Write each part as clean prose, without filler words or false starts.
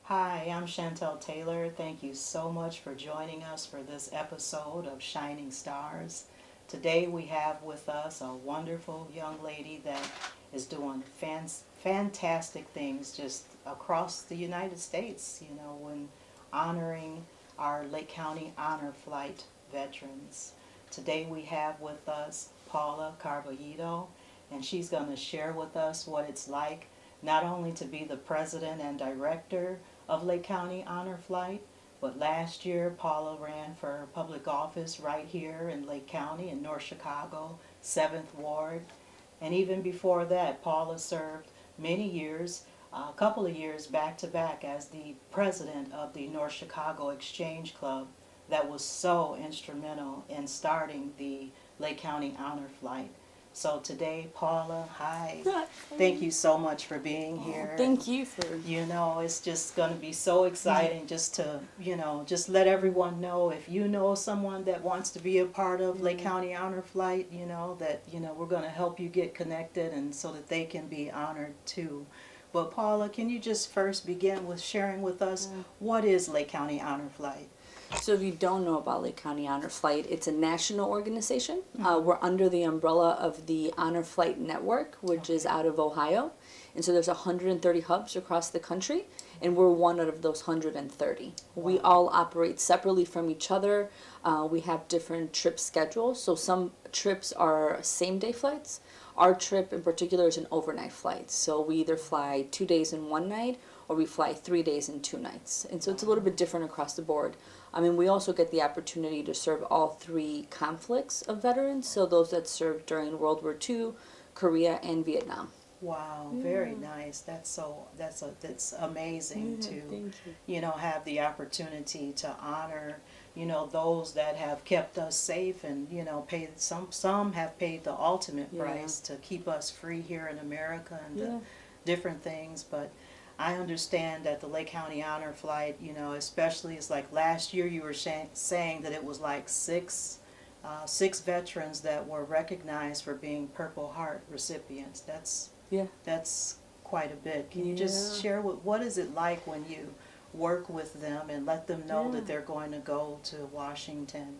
Hi, I'm Shantal Taylor. Thank you so much for joining us for this episode of Shining Stars. Today we have with us a wonderful young lady that is doing fantastic things just across the United States, when honoring our Lake County Honor Flight veterans. Today we have with us Paula Carballido, and she's going to share with us what it's like not only to be the president and director of Lake County Honor Flight, but last year Paula ran for public office right here in Lake County in North Chicago, 7th Ward. And even before that, Paula served many years, a couple of years back to back as the president of the North Chicago Exchange Club that was so instrumental in starting the Lake County Honor Flight. So today, Paula, hi. Thank you so much for being here. Thank you for... It's just going to be so exciting just to, just let everyone know if you know someone that wants to be a part of Lake County Honor Flight, that, we're going to help you get connected and so that they can be honored too. But Paula, can you just first begin with sharing with us what is Lake County Honor Flight? So if you don't know about Lake County Honor Flight, it's a national organization. We're under the umbrella of the Honor Flight Network, which is out of Ohio. And so there's 130 hubs across the country, and we're one out of those 130. Wow. We all operate separately from each other. We have different trip schedules. So some trips are same-day flights. Our trip in particular is an overnight flight. So we either fly 2 days and 1 night, or we fly 3 days and 2 nights. And so it's a little bit different across the board. We also get the opportunity to serve all 3 conflicts of veterans, so those that served during World War II, Korea, and Vietnam. Wow, very nice. That's amazing to, have the opportunity to honor, those that have kept us safe and, paid some have paid the ultimate price to keep us free here in America and the different things. But I understand that the Lake County Honor Flight, especially it's like last year you were saying that it was like six veterans that were recognized for being Purple Heart recipients. That's quite a bit. Can you just share what is it like when you work with them and let them know that they're going to go to Washington?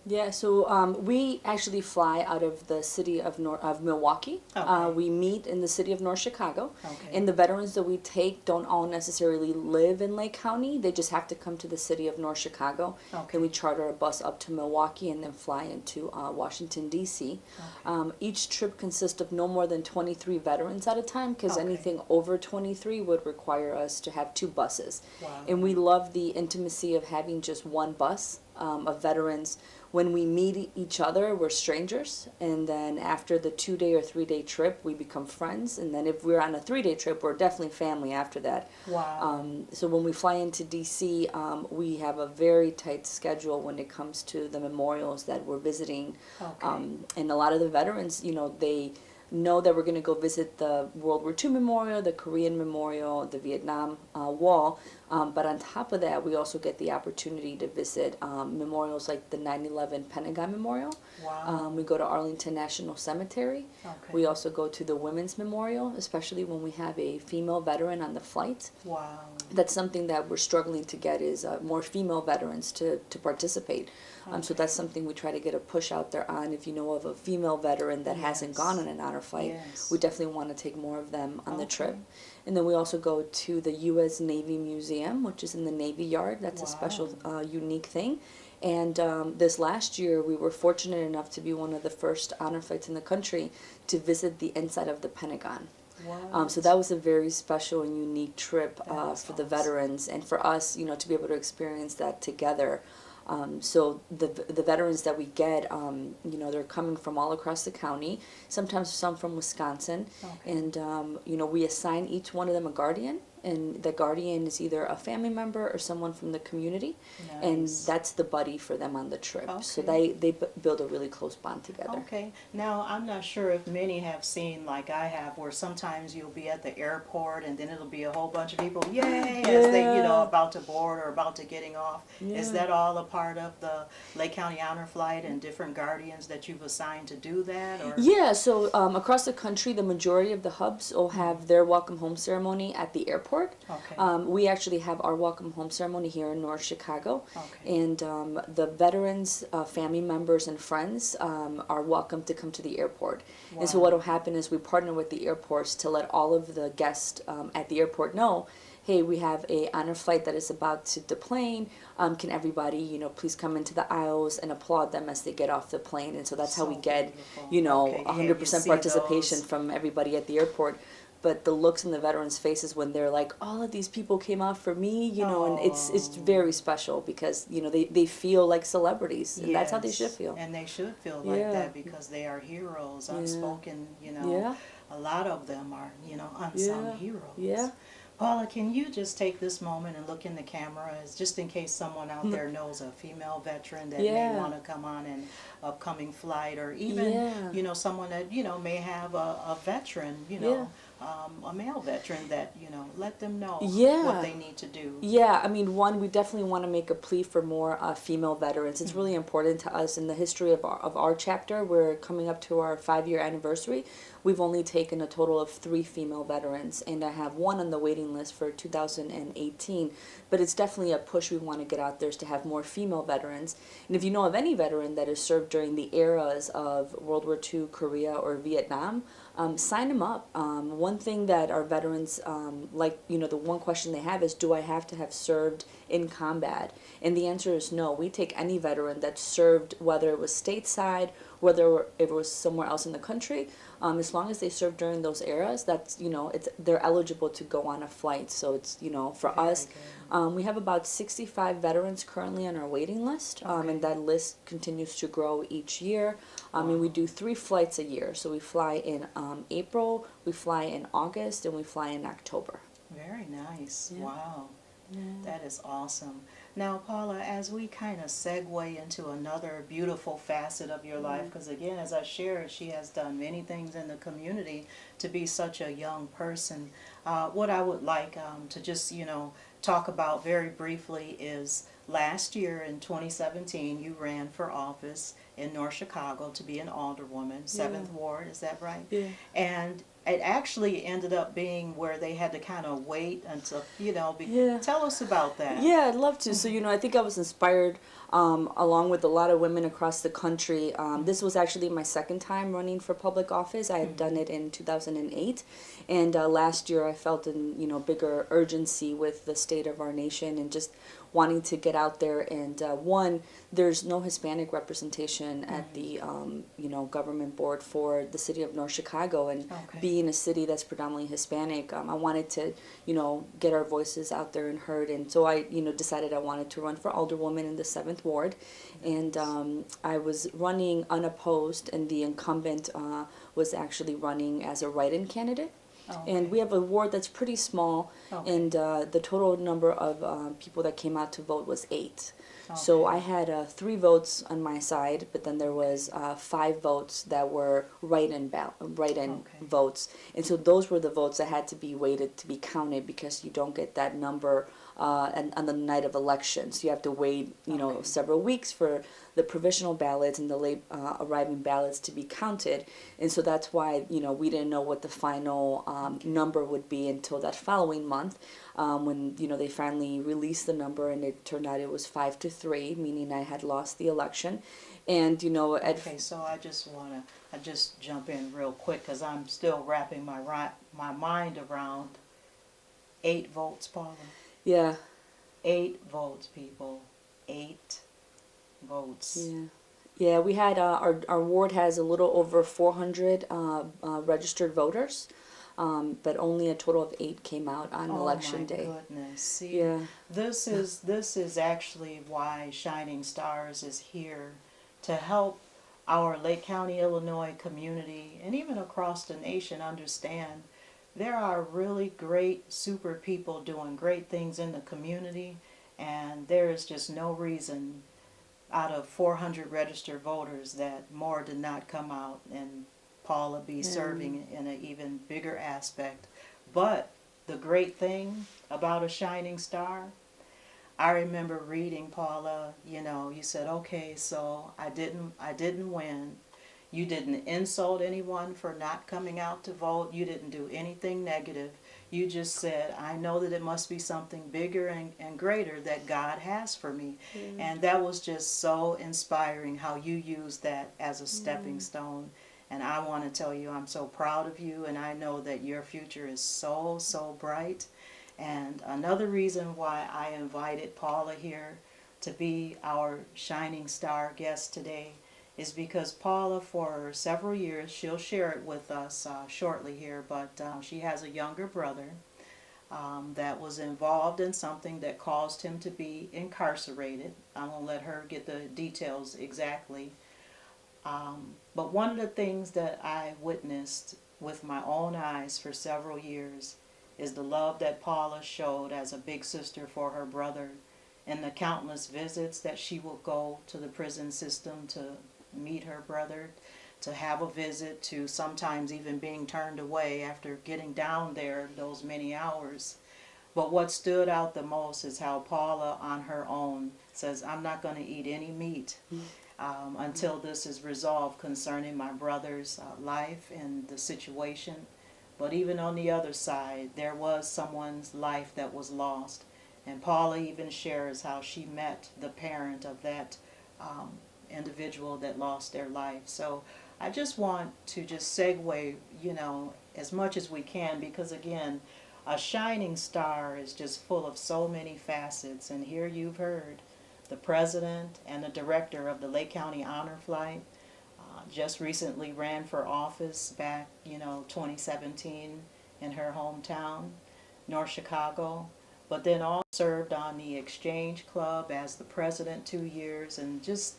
Yeah, so we actually fly out of the city of Milwaukee. Okay. We meet in the city of North Chicago. Okay. And the veterans that we take don't all necessarily live in Lake County. They just have to come to the city of North Chicago. Okay. And we charter a bus up to Milwaukee and then fly into Washington, D.C. Okay. Each trip consists of no more than 23 veterans at a time, because anything over 23 would require us to have 2 buses. Wow. And we love the intimacy of having just one bus of veterans. When we meet each other, we're strangers, and then after the 2-day or 3-day trip, we become friends, and then if we're on a 3-day trip, we're definitely family after that. Wow. So when we fly into D.C., we have a very tight schedule when it comes to the memorials that we're visiting. Okay. And a lot of the veterans, they know that we're going to go visit the World War II Memorial, the Korean Memorial, the Vietnam Wall. But on top of that, we also get the opportunity to visit memorials like the 9/11 Pentagon Memorial. Wow. We go to Arlington National Cemetery. Okay. We also go to the Women's Memorial, especially when we have a female veteran on the flight. Wow. That's something that we're struggling to get, is more female veterans to participate. So that's something we try to get a push out there on. If you know of a female veteran that hasn't gone on an honor flight, we definitely want to take more of them on the trip. And then we also go to the U.S. Navy Museum, which is in the Navy Yard. That's a special, unique thing. And this last year, we were fortunate enough to be one of the first honor flights in the country to visit the inside of the Pentagon. Wow. So that was a very special and unique trip for the veterans, and for us, to be able to experience that together. So the veterans that we get, they're coming from all across the county, sometimes some from Wisconsin, and, we assign each one of them a guardian, and the guardian is either a family member or someone from the community, and that's the buddy for them on the trip. So they build a really close bond together. Okay. Now, I'm not sure if many have seen, like I have, where sometimes you'll be at the airport and then it'll be a whole bunch of people, yay, as they, about to board or about to getting off. Is that all a part of the Lake County Honor Flight and different guardians that you've assigned to do that? Or? Yeah, so across the country, the majority of the hubs will have their welcome home ceremony at the airport. airport. Okay. We actually have our welcome home ceremony here in North Chicago. Okay. And the veterans, family members, and friends are welcome to come to the airport. And so Wow. what will happen is we partner with the airports to let all of the guests at the airport know, hey, we have a honor flight that is about to deplane. Can everybody, please come into the aisles and applaud them as they get off the plane? And so that's how we So get, beautiful. you know, Okay, yeah, 100% see participation those. from everybody at the airport. But the looks in the veterans' faces when they're like, all of these people came out for me, and it's very special because, they feel like celebrities, and that's how they should Yes, feel. and they should feel like Yeah. that because they are heroes, unspoken, Yeah. a lot of them are, unsung Yeah. heroes. Yeah. Paula, can you just take this moment and look in the camera, as just in case someone out there knows a female veteran that may Yeah. want to come on an upcoming flight, or even, Yeah. someone that, may have a veteran, Yeah. a male veteran that, let them know Yeah. what they need to do. Yeah, I mean, one, we definitely want to make a plea for more female veterans. It's really important to us in the history of our chapter. We're coming up to our 5-year anniversary. We've only taken a total of 3 female veterans, and I have one on the waiting list for 2018. But it's definitely a push we want to get out there, is to have more female veterans. And if you know of any veteran that has served during the eras of World War II, Korea, or Vietnam, sign them up. One thing that our veterans, the one question they have is, do I have to have served in combat? And the answer is no. We take any veteran that served, whether it was stateside, whether it was somewhere else in the country, as long as they served during those eras, that's, they're eligible to go on a flight. So it's, for Very us, good. we have about 65 veterans currently on our waiting list, Okay. and that list continues to grow each year. And we do 3 flights a year. So we fly in April, we fly in August, and we fly in October. Very nice. Yeah. Wow. Yeah. That is awesome. Now, Paula, as we kind of segue into another beautiful facet of your life, because again, as I shared, she has done many things in the community to be such a young person. What I would like to just, talk about very briefly is last year in 2017, you ran for office in North Chicago to be an alderwoman, 7th Ward, is that right? Yeah. And it actually ended up being where they had to kind of wait until, tell us about that. Yeah, I'd love to. So, I think I was inspired along with a lot of women across the country. This was actually my second time running for public office. I had done it in 2008. And last year I felt bigger urgency with the state of our nation and just wanting to get out there. And one, there's no Hispanic representation at the government board for the city of North Chicago, and being a city that's predominantly Hispanic, I wanted to get our voices out there and heard. And so I decided I wanted to run for alderwoman in the 7th Ward, and I was running unopposed, and the incumbent was actually running as a write-in candidate. Okay. And we have a ward that's pretty small, and the total number of people that came out to vote was 8. So I had 3 votes on my side, but then there was 5 votes that were write-in votes, and so those were the votes that had to be waited to be counted, because you don't get that number on the night of elections. You have to wait, several weeks for the provisional ballots and the late arriving ballots to be counted, and so that's why we didn't know what the final number would be until that following month, when they finally released the number, and it turned out it was 5-3, meaning I had lost the election. And okay, so I just jump in real quick because I'm still wrapping my mind around 8 votes, Paula. Yeah. 8 votes, people. 8 votes. Yeah. Yeah, we had our ward has a little over 400 registered voters, but only a total of 8 came out on election day. Oh my goodness! See, this is actually why Shining Stars is here, to help our Lake County, Illinois community, and even across the nation, understand there are really great, super people doing great things in the community, and there is just no reason out of 400 registered voters that more did not come out and Paula be serving in an even bigger aspect. But the great thing about a shining star, I remember reading, Paula, you said, okay, so I didn't win. You didn't insult anyone for not coming out to vote. You didn't do anything negative. you just said, I know that it must be something bigger and greater that God has for me. And that was just so inspiring how you used that as a stepping stone. And I want to tell you, I'm so proud of you, and I know that your future is so, so bright. And another reason why I invited Paula here to be our Shining Star guest today is because Paula, for several years, she'll share it with us shortly here, but she has a younger brother that was involved in something that caused him to be incarcerated. I'm going to let her get the details exactly. But one of the things that I witnessed with my own eyes for several years is the love that Paula showed as a big sister for her brother, and the countless visits that she would go to the prison system to meet her brother, to have a visit, to sometimes even being turned away after getting down there those many hours. But what stood out the most is how Paula on her own says, I'm not going to eat any meat until this is resolved concerning my brother's life and the situation. But even on the other side, there was someone's life that was lost. And Paula even shares how she met the parent of that individual that lost their life. So I just want to just segue, as much as we can, because again, a shining star is just full of so many facets. And here you've heard the president and the director of the Lake County Honor Flight just recently ran for office back, 2017 in her hometown, North Chicago. But then also served on the Exchange Club as the president 2 years, and just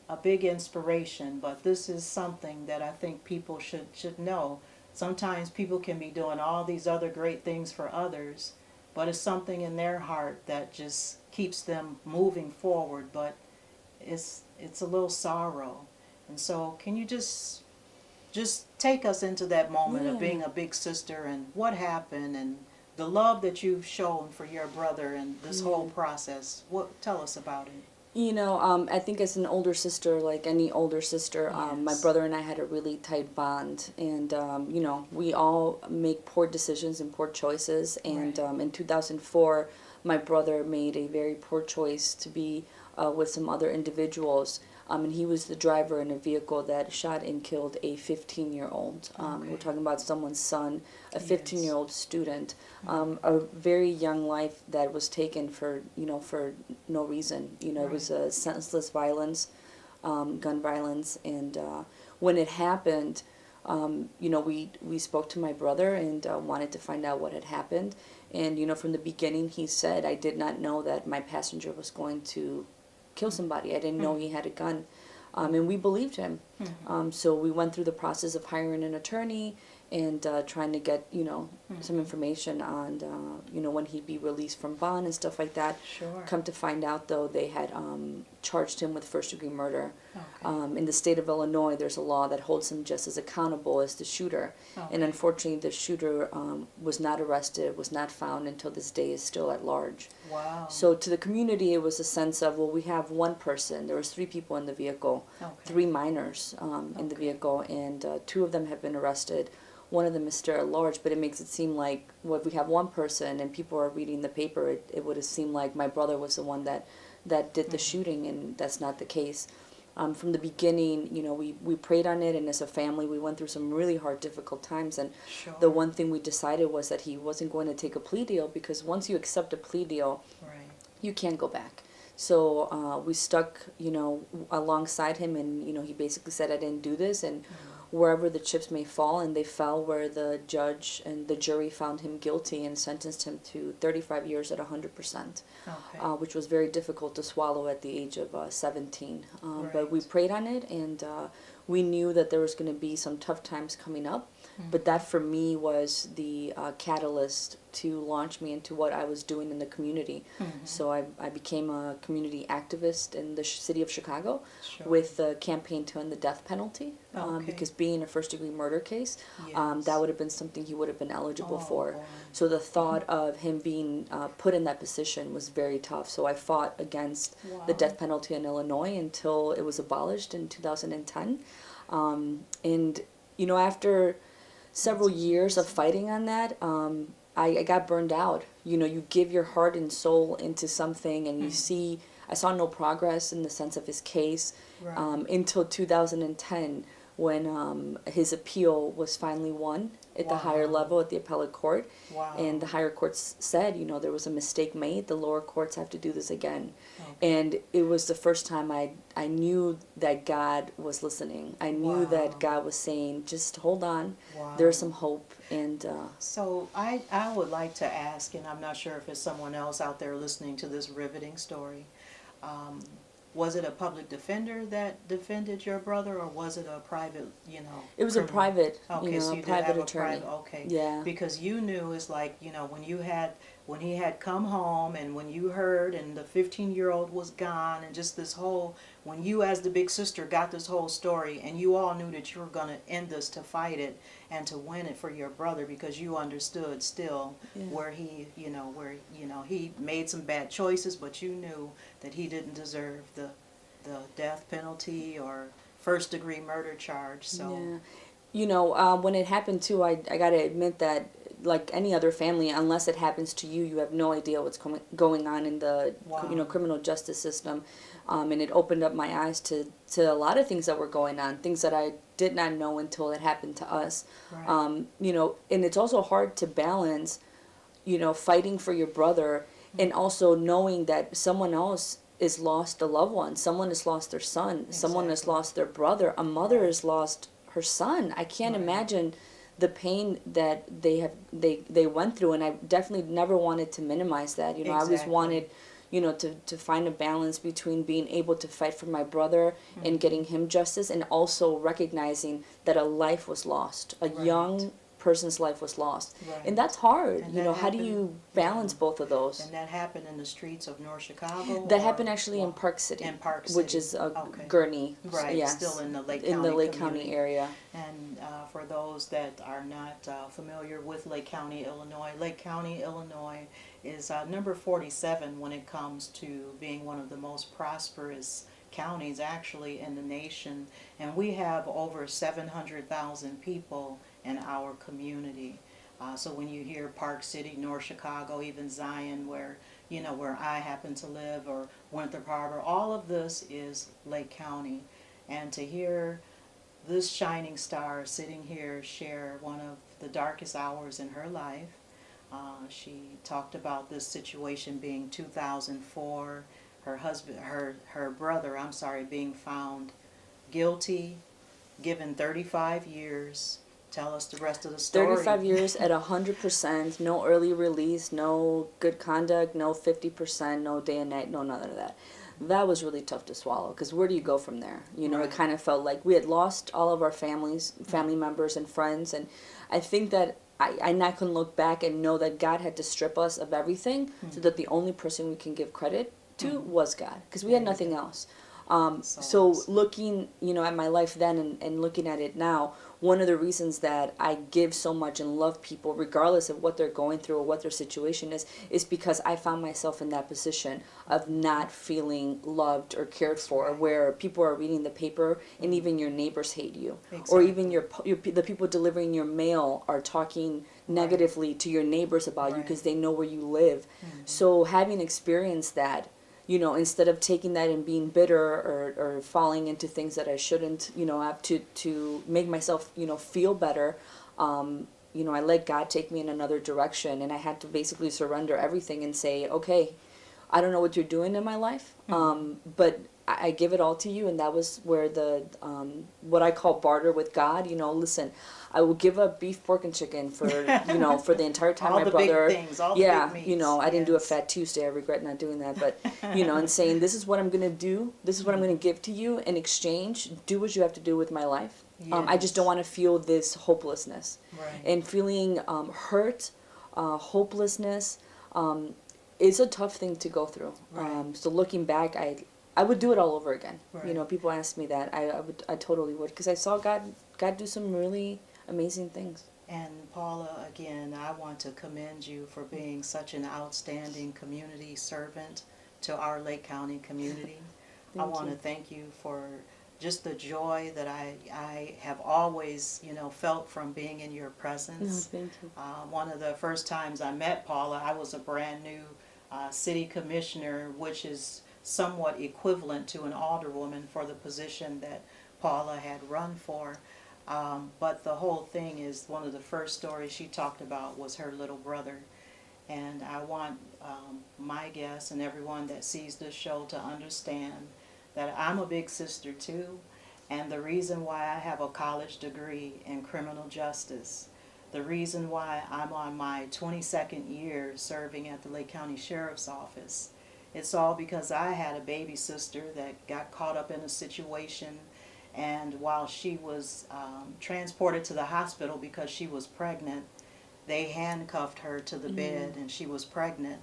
a big inspiration. But this is something that I think people should know. Sometimes people can be doing all these other great things for others, but it's something in their heart that just keeps them moving forward, but it's a little sorrow. And so can you just take us into that moment of being a big sister and what happened and the love that you've shown for your brother and this whole process? Tell us about it. I think as an older sister, like any older sister, my Yes. brother and I had a really tight bond. And, we all make poor decisions and poor choices. And Right. in 2004, my brother made a very poor choice to be with some other individuals. And he was the driver in a vehicle that shot and killed a 15-year-old. Okay. We're talking about someone's son, a Yes. 15-year-old student. A very young life that was taken for no reason. It was a senseless violence, gun violence. And when it happened, we spoke to my brother and wanted to find out what had happened. And, from the beginning, he said, I did not know that my passenger was going to kill somebody. I didn't know he had a gun. And we believed him. So we went through the process of hiring an attorney and trying to get, some information on, when he'd be released from bond and stuff like that. Sure. Come to find out, though, they had charged him with first-degree murder. Okay. In the state of Illinois, there's a law that holds him just as accountable as the shooter. Okay. And unfortunately, the shooter was not arrested, was not found until this day is still at large. Wow. So to the community, it was a sense of, well, we have one person. There was 3 people in the vehicle, Okay. 3 minors in the vehicle, and 2 of them have been arrested. One of them is still at large, but it makes it seem like, well, if we have one person and people are reading the paper, it would have seemed like my brother was the one that did the shooting, and that's not the case. From the beginning, we prayed on it, and as a family, we went through some really hard, difficult times. And Sure. the one thing we decided was that he wasn't going to take a plea deal, because once you accept a plea deal, Right. you can't go back. So we stuck, alongside him, and, he basically said, I didn't do this, and wherever the chips may fall, and they fell where the judge and the jury found him guilty and sentenced him to 35 years at 100%, Okay. which was very difficult to swallow at the age of 17. But we Right. prayed on it, and we knew that there was going to be some tough times coming up. But that for me was the catalyst to launch me into what I was doing in the community. So I became a community activist in the city of Chicago Sure. with the campaign to end the death penalty. Okay. Because being a first-degree murder case, Yes. that would have been something he would have been eligible Oh, for. boy. So the thought of him being put in that position was very tough. So I fought against the Wow. death penalty in Illinois until it was abolished in 2010. And, after several years of fighting on that, I got burned out. You know, you give your heart and soul into something, and you see, I saw no progress in the sense of his case Right. until 2010, when his appeal was finally won at the higher Wow. level, at the appellate court. Wow. And the higher courts said, you know, there was a mistake made. The lower courts have to do this again. Okay. And it was the first time I knew that God was listening. I knew Wow. that God was saying, just hold on. Wow. There's some hope. And So I would like to ask, and I'm not sure if there's someone else out there listening to this riveting story. Was it a public defender that defended your brother, or was it a private, it was a criminal? private, Okay, you so know, you did private have a attorney. private, okay. Yeah. Because you knew, it's like, when he had come home, and when you heard, and the 15-year-old was gone, and just this whole, when you as the big sister got this whole story, and you all knew that you were going to end this to fight it and to win it for your brother, because you understood still where he, he made some bad choices, but you knew that he didn't deserve the death penalty or first-degree murder charge. So Yeah. You know, when it happened too, I got to admit that, like any other family, unless it happens to you, you have no idea what's going on in the Wow. criminal justice system. And it opened up my eyes to a lot of things that were going on, things that I did not know until it happened to us. Right. You know, and it's also hard to balance, you know, fighting for your brother and also knowing that someone else has lost a loved one, someone has lost their son, someone has Exactly. lost their brother, a mother Right. has lost her son. I can't Right. imagine the pain that they went through, and I definitely never wanted to minimize that. You know, I always Exactly. wanted, you know, to find a balance between being able to fight for my brother and getting him justice, and also recognizing that a life was lost, a Right. young person's life was lost. Right. And that's hard. And You that know, how do happened- you balance both of those? And that happened in the streets of North Chicago? That or- happened actually in Wow. Park City, In Park which City. is Okay. Gurney. Right, Yes. still in the Lake County in the Lake community. County area. And for those that are not familiar with Lake County, Illinois is number 47 when it comes to being one of the most prosperous counties actually in the nation. And we have over 700,000 people in our community. So when you hear Park City, North Chicago, even Zion, where I happen to live, or Winthrop Harbor, all of this is Lake County. And to hear this shining star sitting here share one of the darkest hours in her life. She talked about this situation being 2004, her brother, being found guilty, given 35 years. Tell us the rest of the story. 35 years at 100%, no early release, no good conduct, no 50%, no day and night, no none of that. That was really tough to swallow, because where do you go from there? You know, Right. It kind of felt like we had lost all of our family members and friends, and I think that I now can look back and know that God had to strip us of everything so that the only person we can give credit to was God, because we had nothing else. So looking, at my life then and looking at it now, one of the reasons that I give so much and love people, regardless of what they're going through or what their situation is because I found myself in that position of not feeling loved or cared for, right. where people are reading the paper and even your neighbors hate you, Exactly. or even the people delivering your mail are talking negatively to your neighbors about you Right. because they know where you live. So having experienced that, instead of taking that and being bitter or falling into things that I shouldn't, have to make myself, feel better, I let God take me in another direction, and I had to basically surrender everything and say, okay, I don't know what you're doing in my life, but I give it all to you. And that was where the what I call barter with God. Listen, I will give up beef, pork, and chicken for for the entire time all my the brother. big things, all the big meats. I didn't do a Yes. Fat Tuesday. I regret not doing that. But and saying, this is what I'm gonna do. This is what I'm gonna give to you in exchange. Do what you have to do with my life. I just don't want to feel this hopelessness, Right. and feeling hurt, hopelessness. It's a tough thing to go through. Right. So looking back, I would do it all over again. Right. People ask me that. I totally would, because I saw God do some really amazing things. And Paula, again, I want to commend you for being such an outstanding community servant to our Lake County community. I want to thank you for just the joy that I have always, felt from being in your presence. No, thank you. One of the first times I met Paula, I was a brand new city commissioner, which is somewhat equivalent to an alderwoman for the position that Paula had run for. But the whole thing is, one of the first stories she talked about was her little brother. And I want my guests and everyone that sees this show to understand that I'm a big sister too, and the reason why I have a college degree in criminal justice, the reason why I'm on my 22nd year serving at the Lake County Sheriff's Office, it's all because I had a baby sister that got caught up in a situation, and while she was transported to the hospital because she was pregnant, they handcuffed her to the bed, and she was pregnant.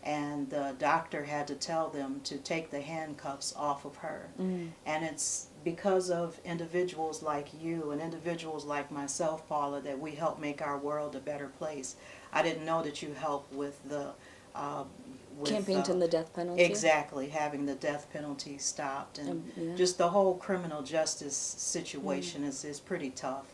And the doctor had to tell them to take the handcuffs off of her. And it's because of individuals like you and individuals like myself, Paula, that we help make our world a better place. I didn't know that you helped with the Campaign to the death penalty. Exactly, having the death penalty stopped, and just the whole criminal justice situation is pretty tough.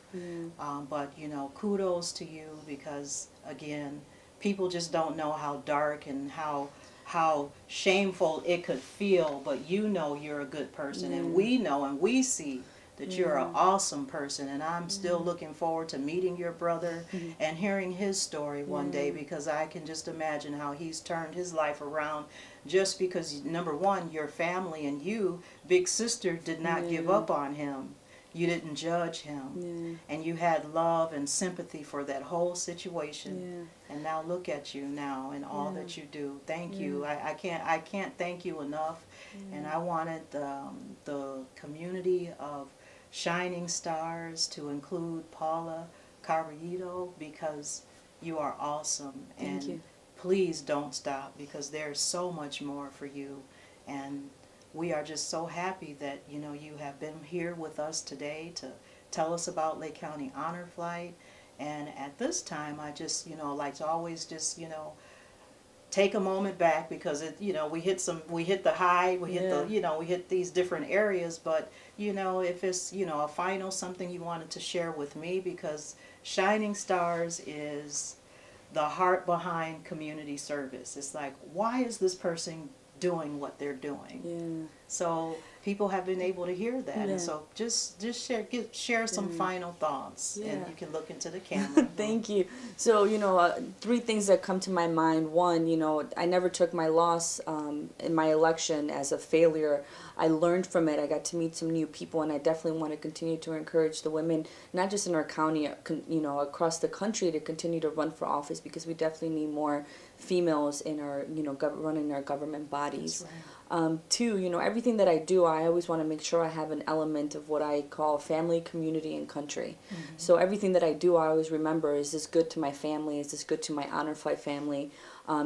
But kudos to you, because again, people just don't know how dark and how shameful it could feel, but you're a good person, and we know and we see that you're an awesome person, and I'm still looking forward to meeting your brother and hearing his story one day, because I can just imagine how he's turned his life around just because, number one, your family and you, big sister, did not give up on him. You didn't judge him, and you had love and sympathy for that whole situation. And now look at you now and all that you do. Thank you. I can't thank you enough. And I wanted the community of Shining Stars to include Paula Carballido, because you are awesome. Thank you. Please don't stop, because there's so much more for you. And we are just so happy that you have been here with us today to tell us about Lake County Honor Flight. And at this time, I just like to always just take a moment back, because we hit the high, we hit the we hit these different areas. But if it's a final something you wanted to share with me, because Shining Stars is the heart behind community service. It's like, why is this person doing what they're doing? So people have been able to hear that, and so just share some final thoughts, and you can look into the camera. Thank you. So 3 things that come to my mind. One, I never took my loss in my election as a failure. I learned from it. I got to meet some new people, and I definitely want to continue to encourage the women, not just in our county, across the country, to continue to run for office, because we definitely need more females in our running our government bodies. That's right. 2, everything that I do, I always want to make sure I have an element of what I call family, community, and country. So everything that I do, I always remember, is this good to my family? Is this good to my Honor Flight family?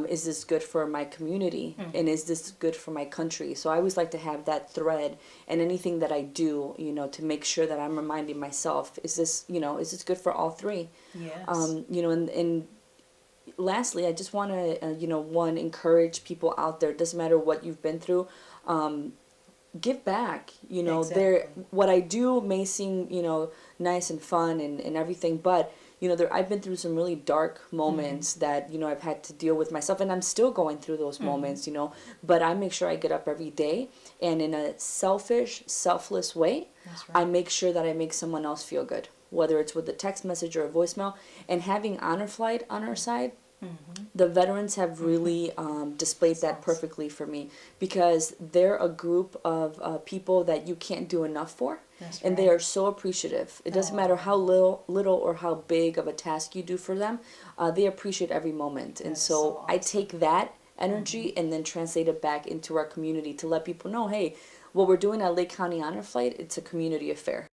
Is this good for my community? And is this good for my country? So I always like to have that thread in anything that I do, to make sure that I'm reminding myself, is this good for all 3? Yes. And lastly, I just want to, encourage people out there. It doesn't matter what you've been through. Give back. Exactly. What I do may seem, nice and fun and everything, but I've been through some really dark moments that I've had to deal with myself, and I'm still going through those moments. But I make sure I get up every day, and in a selfless way, That's right. I make sure that I make someone else feel good, whether it's with a text message or a voicemail. And having Honor Flight on our side, the veterans have really displayed that perfectly for me, because they're a group of people that you can't do enough for. That's And right. they are so appreciative. It doesn't matter how little or how big of a task you do for them. They appreciate every moment. And That's so so awesome. I take that energy and then translate it back into our community to let people know, hey, what we're doing at Lake County Honor Flight, it's a community affair.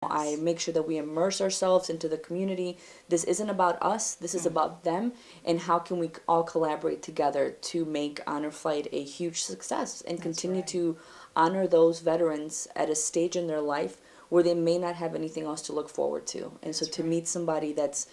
I make sure that we immerse ourselves into the community. This isn't about us. This is about them. And how can we all collaborate together to make Honor Flight a huge success and continue right. to honor those veterans at a stage in their life where they may not have anything else to look forward to. And so to meet somebody that's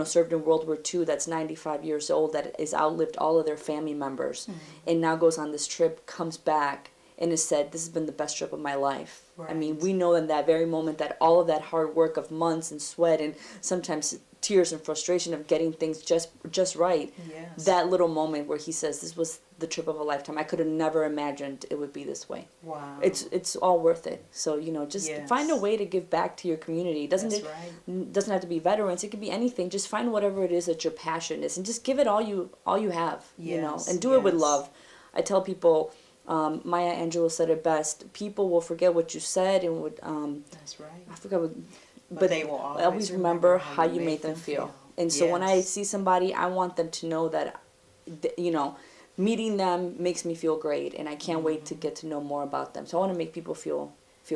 served in World War II, that's 95 years old, that has outlived all of their family members, and now goes on this trip, comes back, and has said, this has been the best trip of my life. Right. I mean, we know in that very moment that all of that hard work of months and sweat and sometimes tears and frustration of getting things just right, Yes. that little moment where he says, this was the trip of a lifetime. I could have never imagined it would be this way. Wow. It's all worth it. So, you know, just Yes. find a way to give back to your community. That's right. Doesn't have to be veterans. It could be anything. Just find whatever it is that your passion is and just give it all you have, you know, Yes, and do it with yes. love. I tell people, Maya Angelou said it best, people will forget what you said and would, That's right. I forgot what, But they will always remember how you made them feel. And so when I Yes. see somebody, I want them to know that, you know, meeting them makes me feel great, and I can't wait to get to know more about them. So I want to make people feel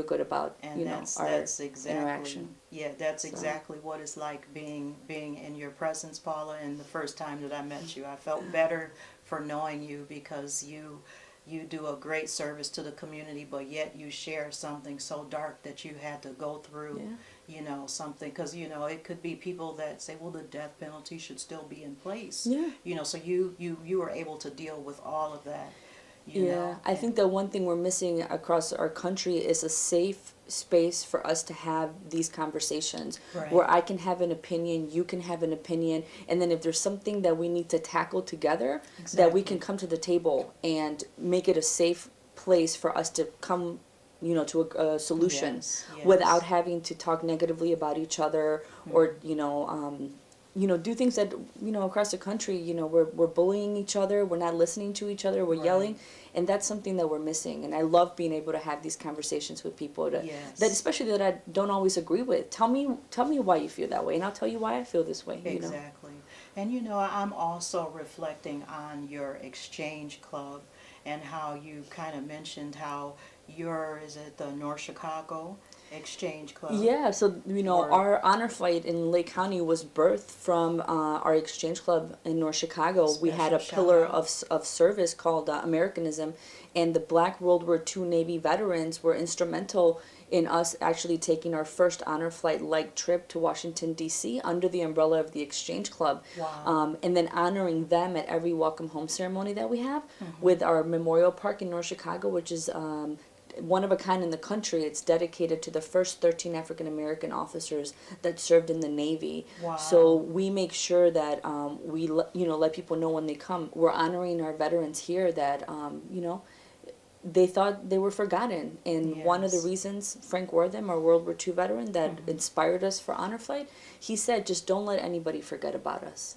good about, And you know, that's our exactly, interaction. yeah, that's So. exactly what it's like being in your presence, Paula. And the first time that I met you, I felt better for knowing you, because you do a great service to the community, but yet you share something so dark that you had to go through. Yeah. You know, something, because, you know, it could be people that say, well, the death penalty should still be in place. Yeah. You know, so you were able to deal with all of that. You Yeah, know? I think that one thing we're missing across our country is a safe space for us to have these conversations, Right. where I can have an opinion, you can have an opinion, and then if there's something that we need to tackle together, that we Exactly. can come to the table and make it a safe place for us to come, you know, to a solution, Yes, yes. without having to talk negatively about each other, or do things that, you know, across the country, you know, we're bullying each other, we're not listening to each other, we're Right. yelling, and that's something that we're missing. And I love being able to have these conversations with people Yes. that especially that I don't always agree with. Tell me why you feel that way, and I'll tell you why I feel this way. You know? Exactly. And you know, I'm also reflecting on your exchange club and how you kind of mentioned how is it the North Chicago Exchange Club? Yeah, so you know, Or- our honor flight in Lake County was birthed from our exchange club in North Chicago. We had a Special pillar shout of service called Americanism, and the Black World War II Navy veterans were instrumental in us actually taking our first honor flight like trip to Washington D.C. under the umbrella of the exchange club. Wow. And then honoring them at every welcome home ceremony that we have Mm-hmm. with our memorial park in North Chicago, which is one of a kind in the country. It's dedicated to the first 13 African American officers that served in the Navy. Wow. So we make sure that we let people know when they come. We're honoring our veterans here that they thought they were forgotten. And one of the Yes. reasons, Frank Wortham, our World War II veteran that inspired us for Honor Flight, he said, just don't let anybody forget about us.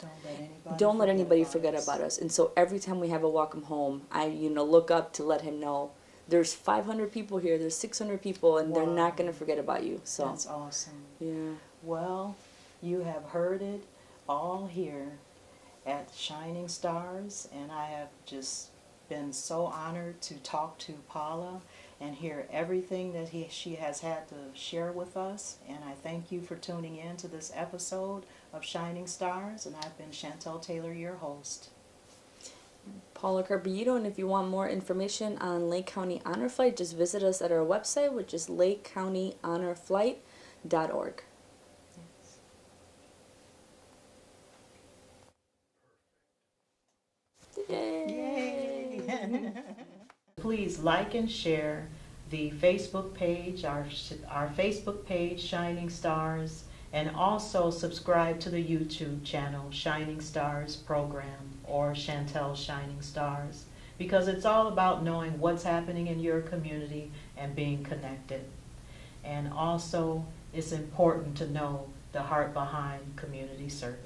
Don't let anybody forget about us. And so every time we have a welcome home, I look up to let him know there's 500 people here, there's 600 people, and they're Wow. not going to forget about you. So That's awesome. yeah. Well, you have heard it all here at Shining Stars, and I have just been so honored to talk to Paula and hear everything that she has had to share with us. And I thank you for tuning in to this episode of Shining Stars, and I've been Shantal Taylor, your host. Paula Carballido, and if you want more information on Lake County Honor Flight, just visit us at our website, which is lakecountyhonorflight.org. Yay! Please like and share the Facebook page, our Facebook page, Shining Stars, and also subscribe to the YouTube channel, Shining Stars Program, or Shantal Shining Stars, because it's all about knowing what's happening in your community and being connected. And also, it's important to know the heart behind community service.